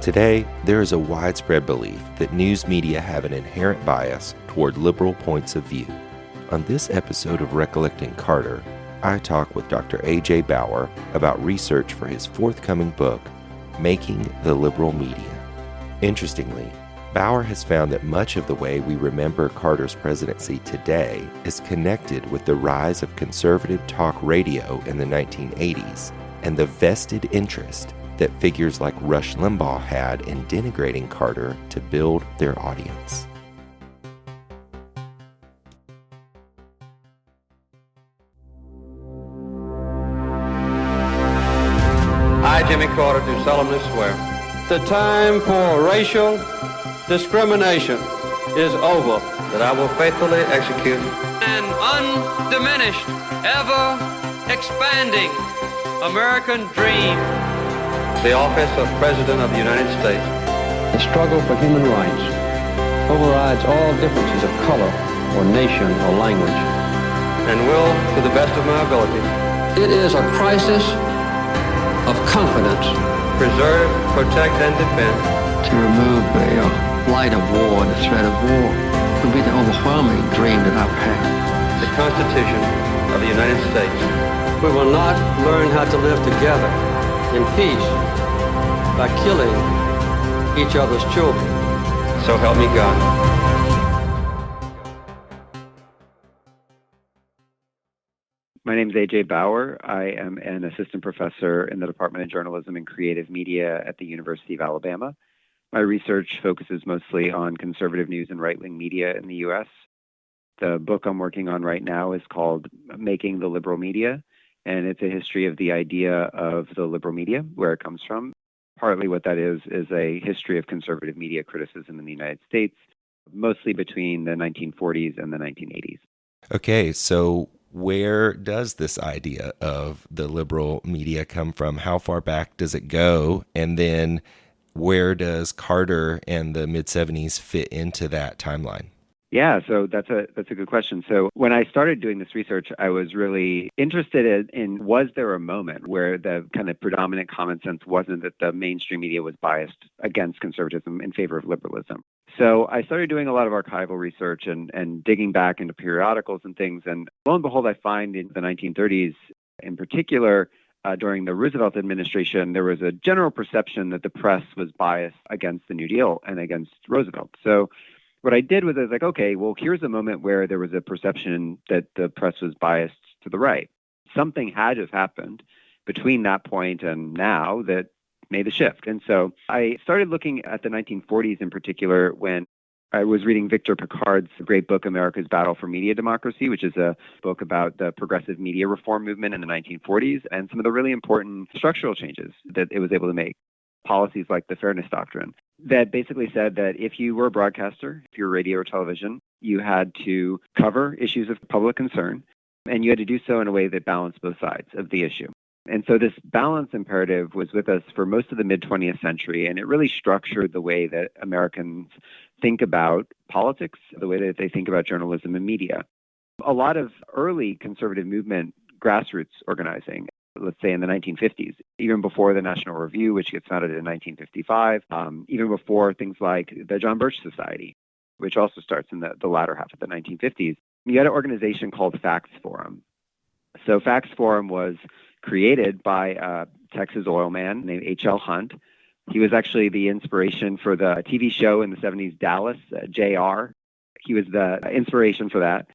Today, there is a widespread belief that news media have an inherent bias toward liberal points of view. On this episode of Recollecting Carter, I talk with Dr. A.J. Bauer about research for his forthcoming book, Making the Liberal Media. Interestingly, Bauer has found that much of the way we remember Carter's presidency today is connected with the rise of conservative talk radio in the 1980s and the vested interest that figures like Rush Limbaugh had in denigrating Carter to build their audience. I, Jimmy Carter, do solemnly swear. The time for racial discrimination is over. That I will faithfully execute an undiminished, ever-expanding American dream. The office of President of the United States. The struggle for human rights overrides all differences of color or nation or language. And will, to the best of my ability, It is a crisis of confidence. preserve, protect, and defend To remove the light of war, the threat of war, would be the overwhelming dream that I would have. the Constitution of the United States. We will not learn how to live together in peace by killing each other's children. So help me God. My name is A.J. Bauer. I am an assistant professor in the Department of Journalism and Creative Media at the University of Alabama. My research focuses mostly on conservative news and right-wing media in the U.S. The book I'm working on right now is called Making the Liberal Media, and it's a history of the idea of the liberal media, where it comes from. Partly what that is a history of conservative media criticism in the United States, mostly between the 1940s and the 1980s. Okay, so where does this idea of the liberal media come from? How far back does it go? And then where does Carter and the mid-70s fit into that timeline? Yeah, so that's a good question. So when I started doing this research, I was really interested in was there a moment where the kind of predominant common sense wasn't that the mainstream media was biased against conservatism in favor of liberalism. So I started doing a lot of archival research and digging back into periodicals and things. And lo and behold, I find in the 1930s, in particular, during the Roosevelt administration, there was a general perception that the press was biased against the New Deal and against Roosevelt. So what I did was I was like, okay, well, here's a moment where there was a perception that the press was biased to the right. Something had to have happened between that point and now that made the shift. And so I started looking at the 1940s in particular when I was reading Victor Piccard's great book, America's Battle for Media Democracy, which is a book about the progressive media reform movement in the 1940s and some of the really important structural changes that it was able to make. Policies like the Fairness Doctrine that basically said that if you were a broadcaster, if you were radio or television, you had to cover issues of public concern, and you had to do so in a way that balanced both sides of the issue. And so this balance imperative was with us for most of the mid-20th century, and it really structured the way that Americans think about politics, the way that they think about journalism and media. A lot of early conservative movement grassroots organizing, let's say in the 1950s, even before the National Review, which gets founded in 1955, even before things like the John Birch Society, which also starts in the latter half of the 1950s, you had an organization called Facts Forum. So Facts Forum was created by a Texas oil man named H.L. Hunt. He was actually the inspiration for the TV show in the 70s, Dallas, JR. He was the inspiration for that.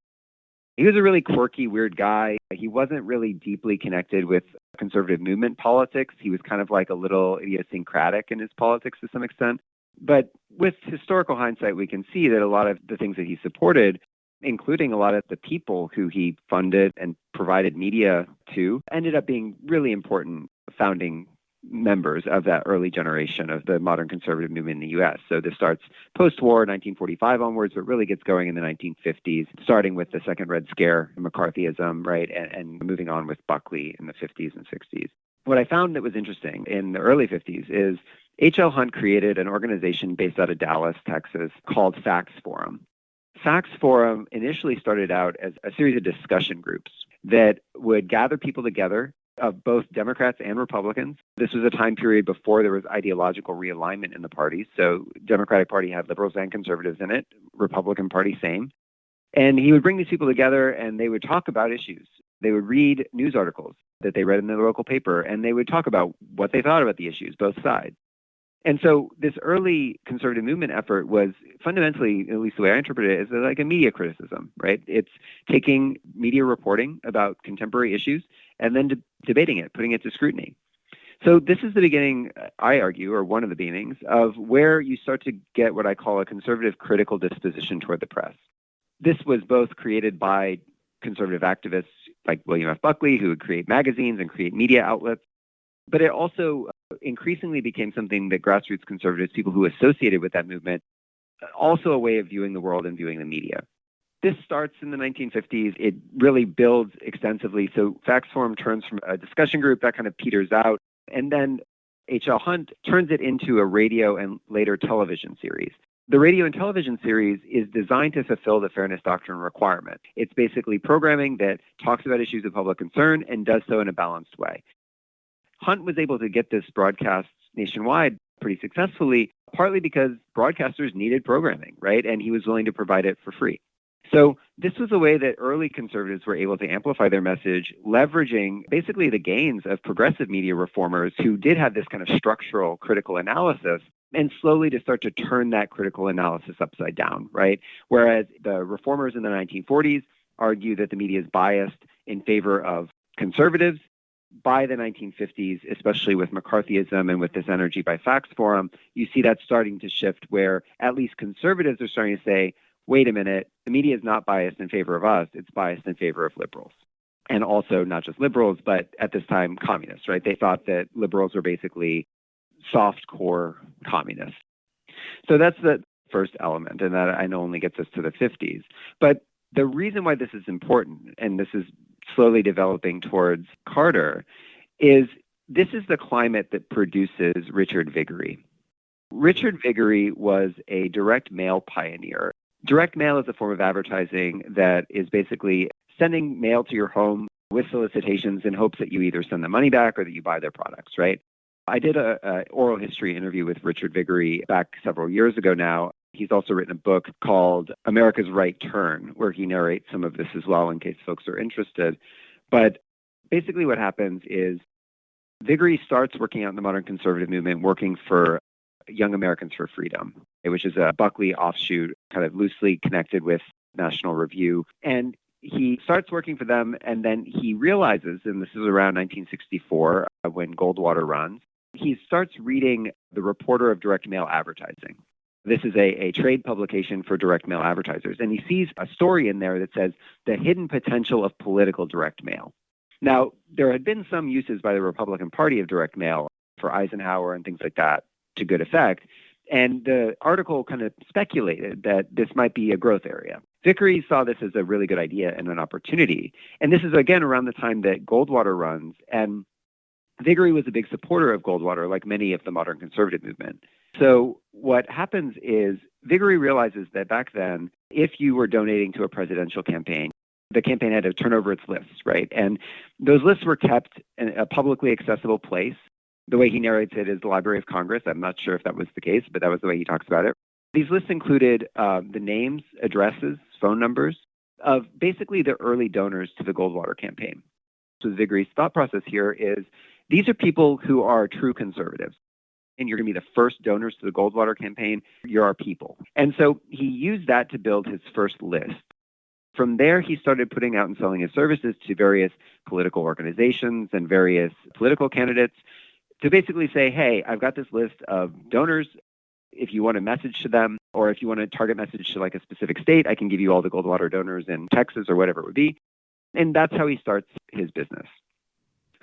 He was a really quirky, weird guy. He wasn't really deeply connected with conservative movement politics. He was kind of like a little idiosyncratic in his politics to some extent. But with historical hindsight, we can see that a lot of the things that he supported, including a lot of the people who he funded and provided media to, ended up being really important founding members of that early generation of the modern conservative movement in the U.S. So this starts post-war, 1945 onwards, but really gets going in the 1950s, starting with the Second Red Scare, McCarthyism, right, and moving on with Buckley in the 50s and 60s. What I found that was interesting in the early 50s is H.L. Hunt created an organization based out of Dallas, Texas, called Facts Forum. Facts Forum initially started out as a series of discussion groups that would gather people together of both Democrats and Republicans. This was a time period before there was ideological realignment in the parties. So Democratic Party had liberals and conservatives in it, Republican Party same. And he would bring these people together and they would talk about issues. They would read news articles that they read in the local paper, and they would talk about what they thought about the issues, both sides. And so this early conservative movement effort was fundamentally, at least the way I interpret it, is like a media criticism, right? It's taking media reporting about contemporary issues and then debating it, putting it to scrutiny. So this is the beginning, I argue, or one of the beginnings, of where you start to get what I call a conservative critical disposition toward the press. This was both created by conservative activists like William F. Buckley, who would create magazines and create media outlets, but it also increasingly became something that grassroots conservatives, people who associated with that movement, also a way of viewing the world and viewing the media. This starts in the 1950s. It really builds extensively. So Facts Forum turns from a discussion group that kind of peters out, and then H.L. Hunt turns it into a radio and later television series. The radio and television series is designed to fulfill the fairness doctrine requirement. It's basically programming that talks about issues of public concern and does so in a balanced way. Hunt was able to get this broadcast nationwide pretty successfully, partly because broadcasters needed programming, right? And he was willing to provide it for free. So this was a way that early conservatives were able to amplify their message, leveraging basically the gains of progressive media reformers who did have this kind of structural critical analysis, and slowly to start to turn that critical analysis upside down, right? Whereas the reformers in the 1940s argue that the media is biased in favor of conservatives. By the 1950s, especially with McCarthyism and with this energy by Facts Forum, you see that starting to shift where at least conservatives are starting to say, wait a minute, the media is not biased in favor of us, it's biased in favor of liberals. And also not just liberals, but at this time, communists, right? They thought that liberals were basically soft-core communists. So that's the first element, and that I know only gets us to the 50s. But the reason why this is important, and this is slowly developing towards Carter, is this is the climate that produces Richard Viguerie. Richard Viguerie was a direct mail pioneer. Direct mail is a form of advertising that is basically sending mail to your home with solicitations in hopes that you either send the money back or that you buy their products, right? I did an oral history interview with Richard Viguerie back several years ago now. He's also written a book called America's Right Turn, where he narrates some of this as well in case folks are interested. But basically what happens is Viguerie starts working out in the modern conservative movement, working for Young Americans for Freedom, which is a Buckley offshoot, kind of loosely connected with National Review. And he starts working for them, and then he realizes, and this is around 1964 when Goldwater runs, he starts reading The Reporter of Direct Mail Advertising. This is a trade publication for direct mail advertisers, and he sees a story in there that says the hidden potential of political direct mail. Now, there had been some uses by the Republican Party of direct mail for Eisenhower and things like that to good effect, and the article kind of speculated that this might be a growth area. Viguerie saw this as a really good idea and an opportunity, and this is, again, around the time that Goldwater runs, and Viguerie was a big supporter of Goldwater, like many of the modern conservative movement. So what happens is Viguerie realizes that back then, if you were donating to a presidential campaign, the campaign had to turn over its lists, right? And those lists were kept in a publicly accessible place. The way he narrates it is the Library of Congress. I'm not sure if that was the case, but that was the way he talks about it. These lists included the names, addresses, phone numbers of basically the early donors to the Goldwater campaign. So Viguerie's thought process here is these are people who are true conservatives, and you're going to be the first donors to the Goldwater campaign. You're our people. And so he used that to build his first list. From there, he started putting out and selling his services to various political organizations and various political candidates to basically say, hey, I've got this list of donors. If you want a message to them, or if you want a target message to like a specific state, I can give you all the Goldwater donors in Texas or whatever it would be. And that's how he starts his business.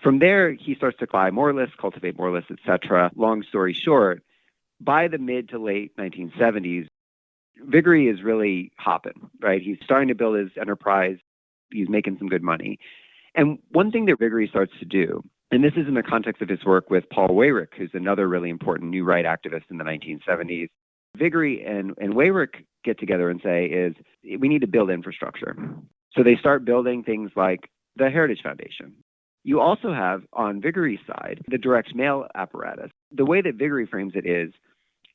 From there, he starts to buy more lists, cultivate more lists, etc. Long story short, by the mid to late 1970s, Viguerie is really hopping, right? He's starting to build his enterprise. He's making some good money. And one thing that Viguerie starts to do, and this is in the context of his work with Paul Weyrich, who's another really important new right activist in the 1970s, Viguerie and Weyrich get together and say is, we need to build infrastructure. So they start building things like the Heritage Foundation. You also have, on Vigory's side, the direct mail apparatus. The way that Vigory frames it is,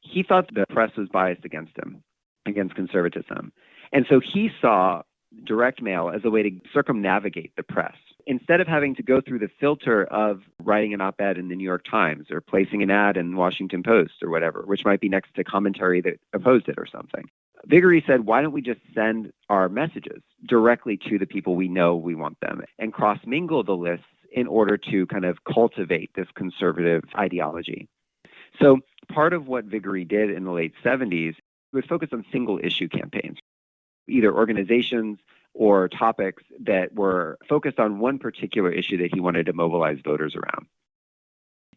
he thought the press was biased against him, against conservatism. And so he saw direct mail as a way to circumnavigate the press. Instead of having to go through the filter of writing an op-ed in the New York Times or placing an ad in the Washington Post or whatever, which might be next to commentary that opposed it or something, Vigory said, why don't we just send our messages directly to the people we know we want them and cross-mingle the lists in order to kind of cultivate this conservative ideology. So part of what Vigory did in the late 70s was focus on single-issue campaigns, either organizations or topics that were focused on one particular issue that he wanted to mobilize voters around.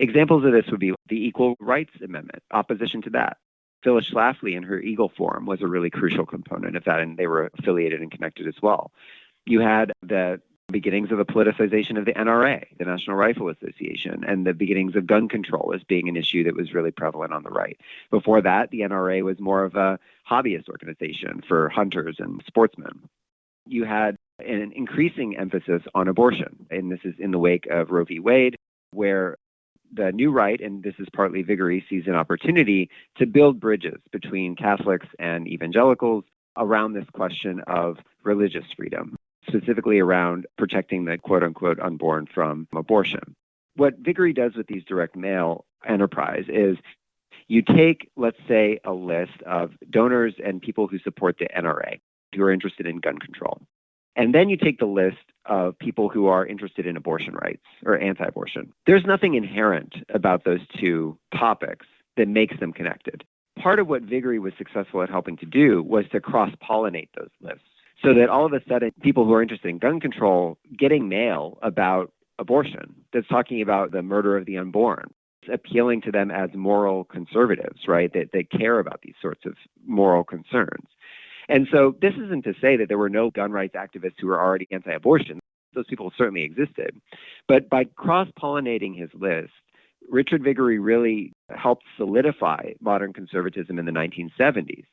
Examples of this would be the Equal Rights Amendment, opposition to that. Phyllis Schlafly in her Eagle Forum was a really crucial component of that, and they were affiliated and connected as well. You had the beginnings of the politicization of the NRA, the National Rifle Association, and the beginnings of gun control as being an issue that was really prevalent on the right. Before that, the NRA was more of a hobbyist organization for hunters and sportsmen. You had an increasing emphasis on abortion, and this is in the wake of Roe v. Wade, where the new right, and this is partly Vigory, sees an opportunity to build bridges between Catholics and evangelicals around this question of religious freedom, specifically around protecting the quote-unquote unborn from abortion. What Vigory does with these direct mail enterprise is you take, let's say, a list of donors and people who support the NRA, who are interested in gun control. And then you take the list of people who are interested in abortion rights or anti-abortion. There's nothing inherent about those two topics that makes them connected. Part of what Vigory was successful at helping to do was to cross-pollinate those lists so that all of a sudden people who are interested in gun control getting mail about abortion that's talking about the murder of the unborn, appealing to them as moral conservatives, right, that care about these sorts of moral concerns. And so this isn't to say that there were no gun rights activists who were already anti-abortion. Those people certainly existed. But by cross-pollinating his list, Richard Vigory really helped solidify modern conservatism in the 1970s.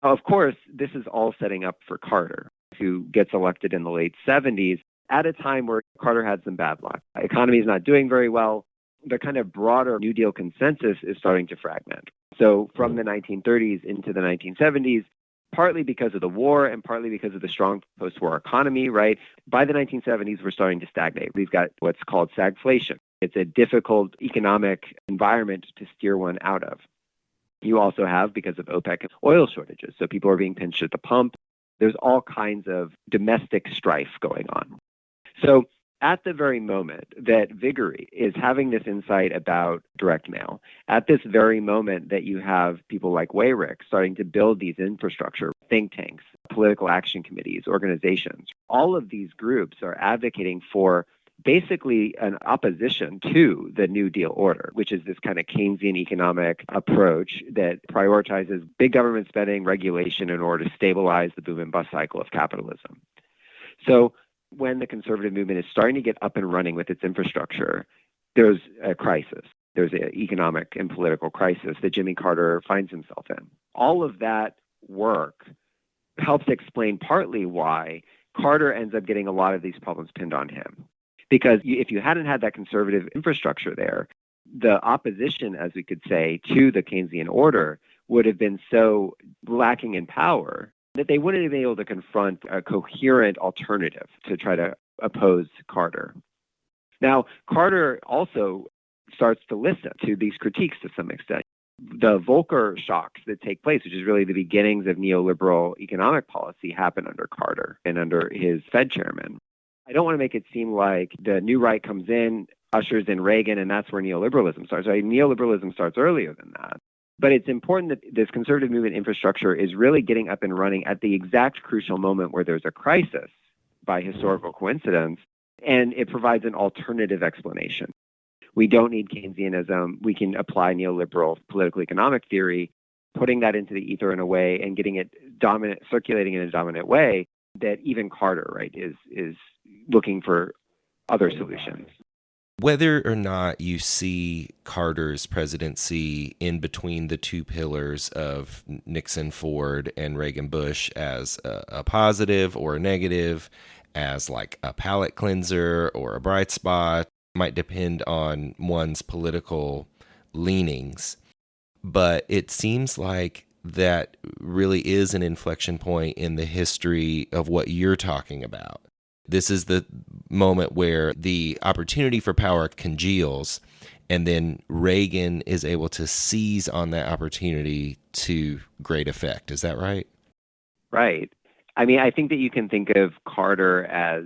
Of course, this is all setting up for Carter, who gets elected in the late 70s at a time where Carter had some bad luck. The economy is not doing very well. The kind of broader New Deal consensus is starting to fragment. So from the 1930s into the 1970s, partly because of the war and partly because of the strong post-war economy, right? By the 1970s, we're starting to stagnate. We've got what's called stagflation. It's a difficult economic environment to steer one out of. You also have, because of OPEC, oil shortages. So people are being pinched at the pump. There's all kinds of domestic strife going on. So at the very moment that Vigory is having this insight about direct mail, at this very moment that you have people like Wayrick starting to build these infrastructure, think tanks, political action committees, organizations, all of these groups are advocating for basically an opposition to the New Deal order, which is this kind of Keynesian economic approach that prioritizes big government spending, regulation in order to stabilize the boom and bust cycle of capitalism. So when the conservative movement is starting to get up and running with its infrastructure, there's a crisis. There's an economic and political crisis that Jimmy Carter finds himself in. All of that work helps explain partly why Carter ends up getting a lot of these problems pinned on him. Because if you hadn't had that conservative infrastructure there, the opposition, as we could say, to the Keynesian order would have been so lacking in power that they wouldn't have been able to confront a coherent alternative to try to oppose Carter. Now, Carter also starts to listen to these critiques to some extent. The Volcker shocks that take place, which is really the beginnings of neoliberal economic policy, happen under Carter and under his Fed chairman. I don't want to make it seem like the new right comes in, ushers in Reagan, and that's where neoliberalism starts. Right? Neoliberalism starts earlier than that. But it's important that this conservative movement infrastructure is really getting up and running at the exact crucial moment where there's a crisis by historical coincidence, and it provides an alternative explanation. We don't need Keynesianism. We can apply neoliberal political economic theory, putting that into the ether in a way and getting it dominant, circulating in a dominant way that even Carter, right, is looking for other solutions. Whether or not you see Carter's presidency in between the two pillars of Nixon, Ford, and Reagan, Bush as a positive or a negative, as like a palate cleanser or a bright spot. Might depend on one's political leanings. But it seems like that really is an inflection point in the history of what you're talking about. This is the moment where the opportunity for power congeals, and then Reagan is able to seize on that opportunity to great effect. Is that right? Right. I mean, I think that you can think of Carter as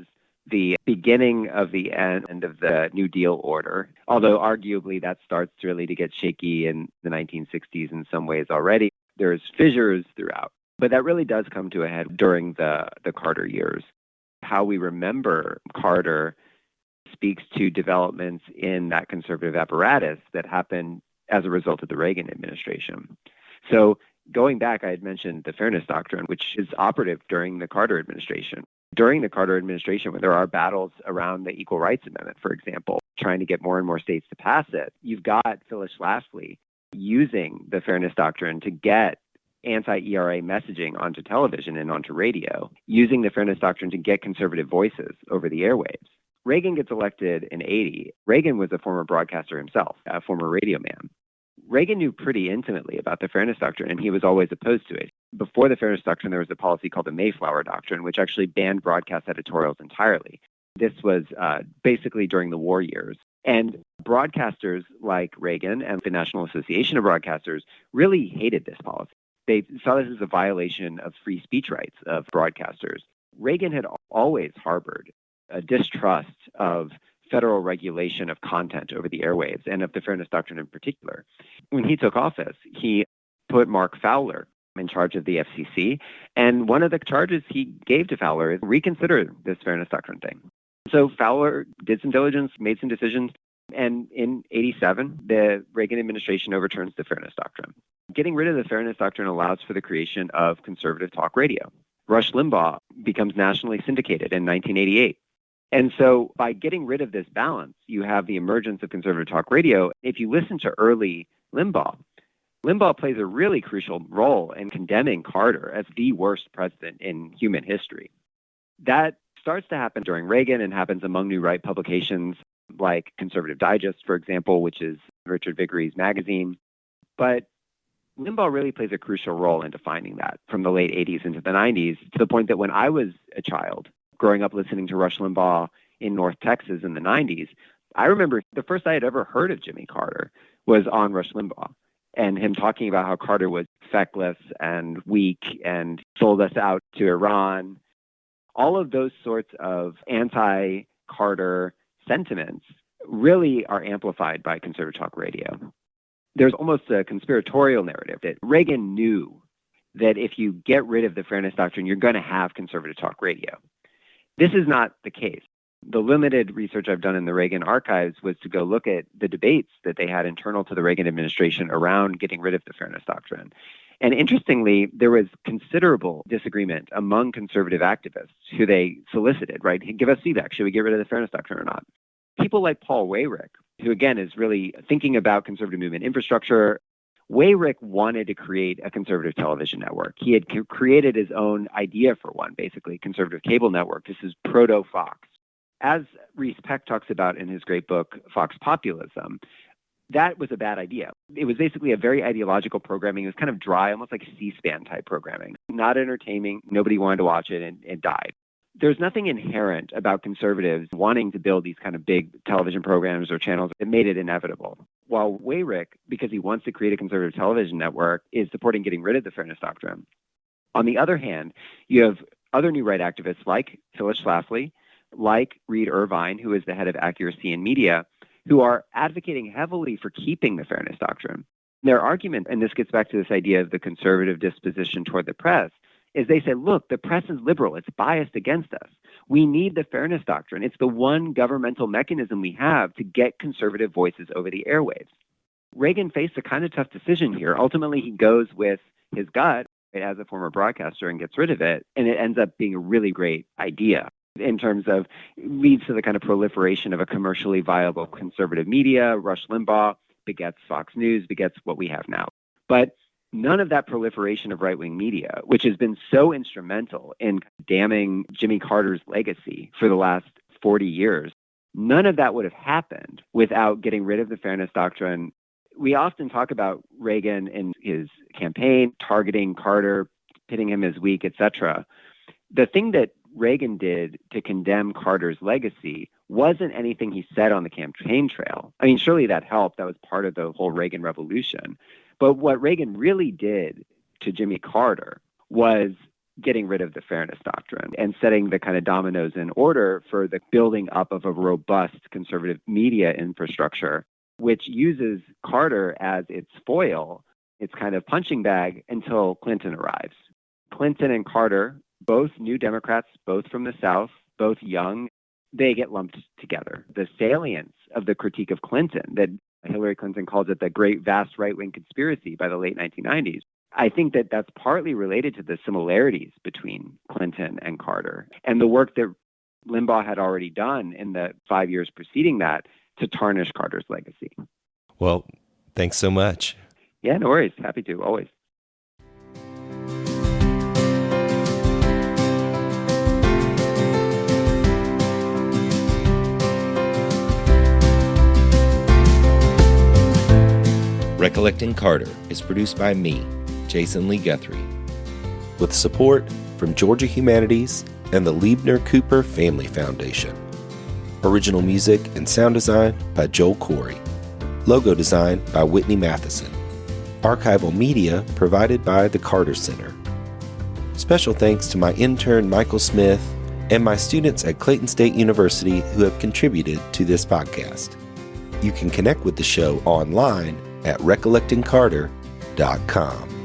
the beginning of the end of the New Deal order, although arguably that starts really to get shaky in the 1960s in some ways already. There's fissures throughout, but that really does come to a head during the Carter years. How we remember Carter speaks to developments in that conservative apparatus that happened as a result of the Reagan administration. So going back, I had mentioned the Fairness Doctrine, which is operative during the Carter administration. During the Carter administration, when there are battles around the Equal Rights Amendment, for example, trying to get more and more states to pass it, you've got Phyllis Schlafly using the Fairness Doctrine to get anti-ERA messaging onto television and onto radio, using the Fairness Doctrine to get conservative voices over the airwaves. Reagan gets elected in 80. Reagan was a former broadcaster himself, a former radio man. Reagan knew pretty intimately about the Fairness Doctrine, and he was always opposed to it. Before the Fairness Doctrine, there was a policy called the Mayflower Doctrine, which actually banned broadcast editorials entirely. This was basically during the war years. And broadcasters like Reagan and the National Association of Broadcasters really hated this policy. They saw this as a violation of free speech rights of broadcasters. Reagan had always harbored a distrust of federal regulation of content over the airwaves and of the Fairness Doctrine in particular. When he took office, he put Mark Fowler in charge of the FCC, and one of the charges he gave to Fowler is reconsider this Fairness Doctrine thing. So Fowler did some diligence, made some decisions, and in 87, the Reagan administration overturns the Fairness Doctrine. Getting rid of the Fairness Doctrine allows for the creation of conservative talk radio. Rush Limbaugh becomes nationally syndicated in 1988. And so by getting rid of this balance, you have the emergence of conservative talk radio. If you listen to early Limbaugh, Limbaugh plays a really crucial role in condemning Carter as the worst president in human history. That starts to happen during Reagan and happens among new right publications like Conservative Digest, for example, which is Richard Viguery's magazine. But Limbaugh really plays a crucial role in defining that from the late 80s into the 90s, to the point that when I was a child, growing up listening to Rush Limbaugh in North Texas in the 90s, I remember the first I had ever heard of Jimmy Carter was on Rush Limbaugh, and him talking about how Carter was feckless and weak and sold us out to Iran. All of those sorts of anti-Carter sentiments really are amplified by conservative talk radio. There's almost a conspiratorial narrative that Reagan knew that if you get rid of the Fairness Doctrine, you're going to have conservative talk radio. This is not the case. The limited research I've done in the Reagan archives was to go look at the debates that they had internal to the Reagan administration around getting rid of the Fairness Doctrine. And interestingly, there was considerable disagreement among conservative activists who they solicited, right? Give us feedback. Should we get rid of the Fairness Doctrine or not? People like Paul Weyrich, who again is really thinking about conservative movement infrastructure. Weyrich wanted to create a conservative television network. He had created his own idea for one, basically, conservative cable network. This is proto-Fox. As Reese Peck talks about in his great book, Fox Populism, that was a bad idea. It was basically a very ideological programming. It was kind of dry, almost like C-SPAN type programming. Not entertaining. Nobody wanted to watch it, and it died. There's nothing inherent about conservatives wanting to build these kind of big television programs or channels that made it inevitable. While Weyrich, because he wants to create a conservative television network, is supporting getting rid of the Fairness Doctrine. On the other hand, you have other new right activists like Phyllis Schlafly, like Reed Irvine, who is the head of Accuracy in Media, who are advocating heavily for keeping the Fairness Doctrine. Their argument, and this gets back to this idea of the conservative disposition toward the press, is they say, look, the press is liberal. It's biased against us. We need the Fairness Doctrine. It's the one governmental mechanism we have to get conservative voices over the airwaves. Reagan faced a kind of tough decision here. Ultimately, he goes with his gut as a former broadcaster and gets rid of it, and it ends up being a really great idea in terms of leads to the kind of proliferation of a commercially viable conservative media. Rush Limbaugh begets Fox News, begets what we have now. But none of that proliferation of right-wing media, which has been so instrumental in damning Jimmy Carter's legacy for the last 40 years, none of that would have happened without getting rid of the fairness doctrine. We often talk about Reagan in his campaign, targeting Carter, pitting him as weak, etc. The thing that Reagan did to condemn Carter's legacy wasn't anything he said on the campaign trail. I mean, surely that helped. That was part of the whole Reagan revolution. But what Reagan really did to Jimmy Carter was getting rid of the fairness doctrine and setting the kind of dominoes in order for the building up of a robust conservative media infrastructure, which uses Carter as its foil, its kind of punching bag, until Clinton arrives. Clinton and Carter, both new Democrats, both from the South, both young, they get lumped together. The salience of the critique of Clinton, that Hillary Clinton calls it the great vast right-wing conspiracy by the late 1990s, I think that that's partly related to the similarities between Clinton and Carter and the work that Limbaugh had already done in the 5 years preceding that to tarnish Carter's legacy. Well, thanks so much. Yeah, no worries. Happy to, always. Recollecting Carter is produced by me, Jason Lee Guthrie, with support from Georgia Humanities and the Liebner Cooper Family Foundation. Original music and sound design by Joel Corey. Logo design by Whitney Matheson. Archival media provided by the Carter Center. Special thanks to my intern Michael Smith and my students at Clayton State University who have contributed to this podcast. You can connect with the show online at recollectingcarter.com.